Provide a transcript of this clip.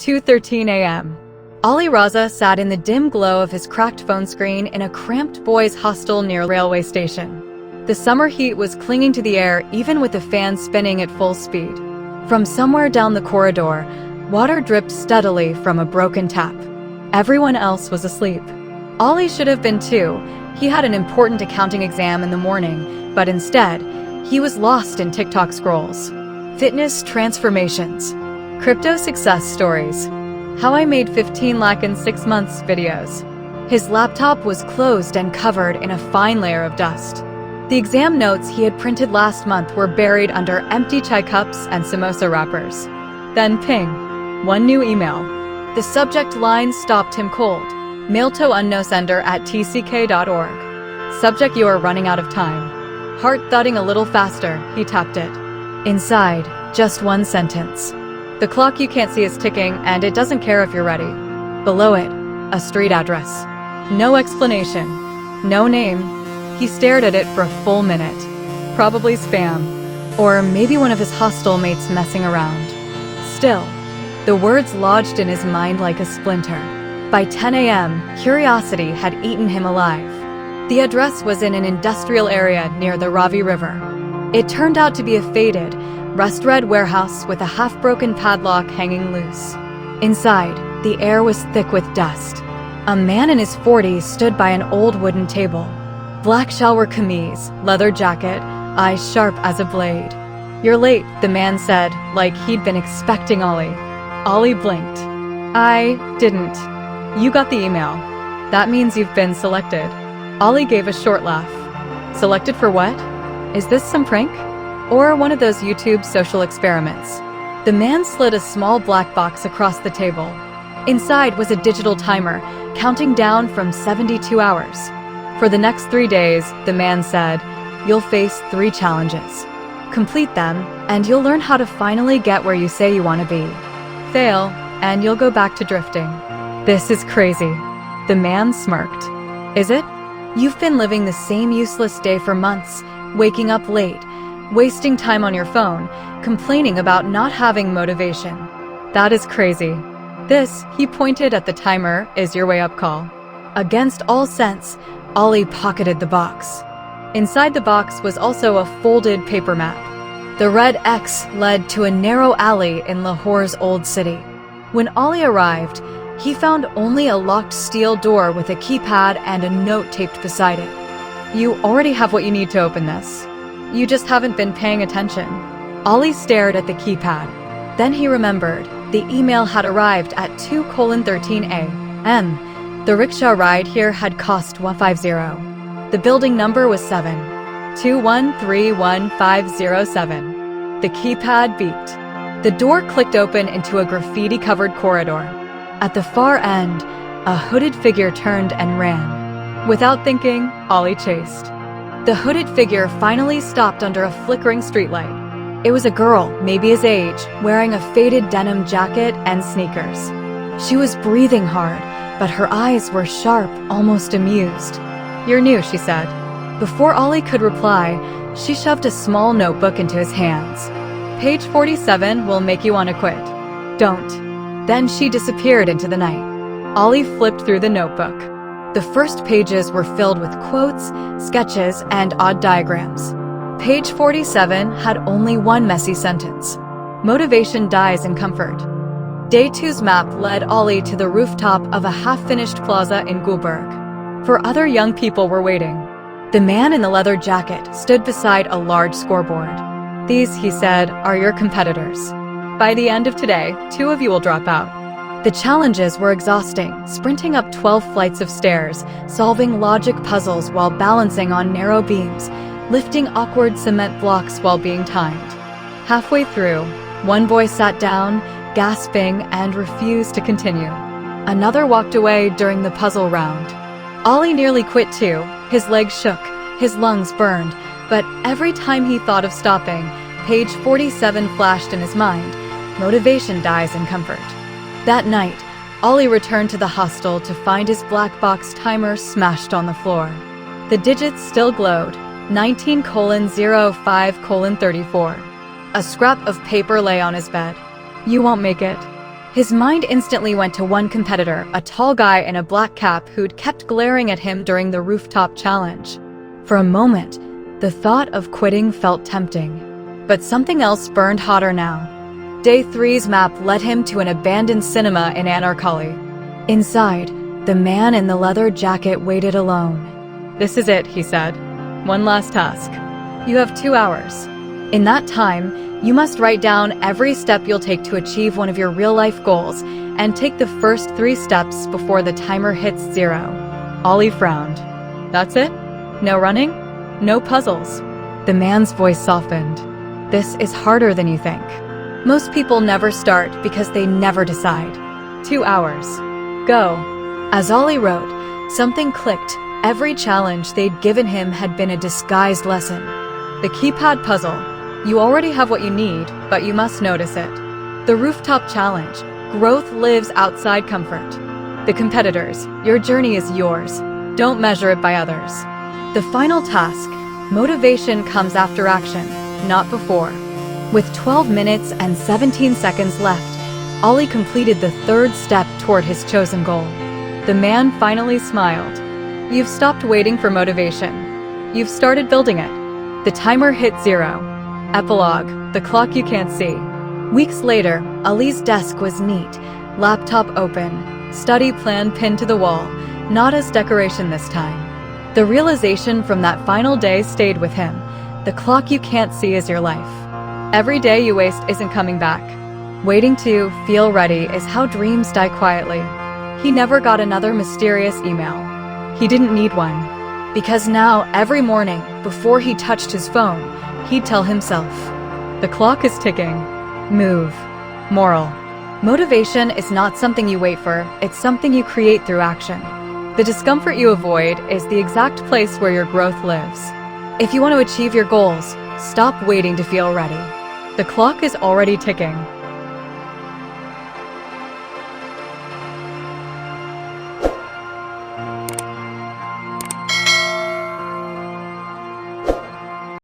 2:13 a.m. Ali Raza sat in the dim glow of his cracked phone screen in a cramped boys' hostel near a railway station. The summer heat was clinging to the air even with the fan spinning at full speed. From somewhere down the corridor, water dripped steadily from a broken tap. Everyone else was asleep. Ali should have been too. He had an important accounting exam in the morning, but instead, he was lost in TikTok scrolls. Fitness transformations. Crypto success stories. How I made 15 lakh in 6 months videos. His laptop was closed and covered in a fine layer of dust. The exam notes he had printed last month were buried under empty chai cups and samosa wrappers. Then ping. One new email. The subject line stopped him cold. Mail to unknowsender@tck.org. Subject: you are running out of time. Heart thudding a little faster, he tapped it. Inside, just one sentence. The clock you can't see is ticking, and it doesn't care if you're ready. Below it, a street address. No explanation. No name. He stared at it for a full minute. Probably spam. Or maybe one of his hostel mates messing around. Still, the words lodged in his mind like a splinter. By 10 a.m., curiosity had eaten him alive. The address was in an industrial area near the Ravi River. It turned out to be a faded, rust-red warehouse with a half-broken padlock hanging loose. Inside, the air was thick with dust. A man in his 40s stood by an old wooden table. Black shalwar kameez, leather jacket, eyes sharp as a blade. "You're late," the man said, like he'd been expecting Ali. Ali blinked. "I didn't. You got the email. That means you've been selected." Ali gave a short laugh. "Selected for what? Is this some prank? Or one of those YouTube social experiments?" The man slid a small black box across the table. Inside was a digital timer, counting down from 72 hours. For the next 3 days, the man said, you'll face 3 challenges. Complete them, and you'll learn how to finally get where you say you want to be. Fail, and you'll go back to drifting. This is crazy. The man smirked. Is it? You've been living the same useless day for months, waking up late, wasting time on your phone, complaining about not having motivation. That is crazy. This, he pointed at the timer, is your wake-up call. Against all sense, Ali pocketed the box. Inside the box was also a folded paper map. The red X led to a narrow alley in Lahore's old city. When Ali arrived, he found only a locked steel door with a keypad and a note taped beside it. You already have what you need to open this. You just haven't been paying attention. Ali stared at the keypad. Then he remembered the email had arrived at 2:13 a.m. The rickshaw ride here had cost $150. The building number was 72131-507. The keypad beeped. The door clicked open into a graffiti-covered corridor. At the far end, a hooded figure turned and ran. Without thinking, Ali chased. The hooded figure finally stopped under a flickering streetlight. It was a girl, maybe his age, wearing a faded denim jacket and sneakers. She was breathing hard, but her eyes were sharp, almost amused. You're new, she said. Before Ali could reply, she shoved a small notebook into his hands. Page 47 will make you want to quit. Don't. Then she disappeared into the night. Ali flipped through the notebook. The first pages were filled with quotes, sketches, and odd diagrams. Page 47 had only one messy sentence. Motivation dies in comfort. Day 2's map led Ali to the rooftop of a half-finished plaza in Gulberg. 4 other young people were waiting. The man in the leather jacket stood beside a large scoreboard. These, he said, are your competitors. By the end of today, 2 of you will drop out. The challenges were exhausting, sprinting up 12 flights of stairs, solving logic puzzles while balancing on narrow beams, lifting awkward cement blocks while being timed. Halfway through, one boy sat down, gasping, and refused to continue. Another walked away during the puzzle round. Ali nearly quit too. His legs shook, his lungs burned, but every time he thought of stopping, page 47 flashed in his mind. Motivation dies in comfort. That night, Ali returned to the hostel to find his black box timer smashed on the floor. The digits still glowed, 19:05:34. A scrap of paper lay on his bed. You won't make it. His mind instantly went to one competitor, a tall guy in a black cap who'd kept glaring at him during the rooftop challenge. For a moment, the thought of quitting felt tempting. But something else burned hotter now. Day 3's map led him to an abandoned cinema in Anarkali. Inside, the man in the leather jacket waited alone. "This is it," he said. "One last task. You have 2 hours. In that time, you must write down every step you'll take to achieve one of your real-life goals and take the first 3 steps before the timer hits 0. Ollie frowned. "That's it? No running? No puzzles?" The man's voice softened. "This is harder than you think. Most people never start because they never decide. 2 hours. Go." As Ollie wrote, something clicked. Every challenge they'd given him had been a disguised lesson. The keypad puzzle. You already have what you need, but you must notice it. The rooftop challenge. Growth lives outside comfort. The competitors. Your journey is yours. Don't measure it by others. The final task. Motivation comes after action, not before. With 12 minutes and 17 seconds left, Ollie completed the 3rd step toward his chosen goal. The man finally smiled. You've stopped waiting for motivation. You've started building it. The timer hit 0. Epilogue, the clock you can't see. Weeks later, Ali's desk was neat, laptop open, study plan pinned to the wall, not as decoration this time. The realization from that final day stayed with him. The clock you can't see is your life. Every day you waste isn't coming back. Waiting to feel ready is how dreams die quietly. He never got another mysterious email. He didn't need one. Because now, every morning, before he touched his phone, he'd tell himself, "The clock is ticking. Move." Moral: motivation is not something you wait for, it's something you create through action. The discomfort you avoid is the exact place where your growth lives. If you want to achieve your goals, stop waiting to feel ready. The clock is already ticking.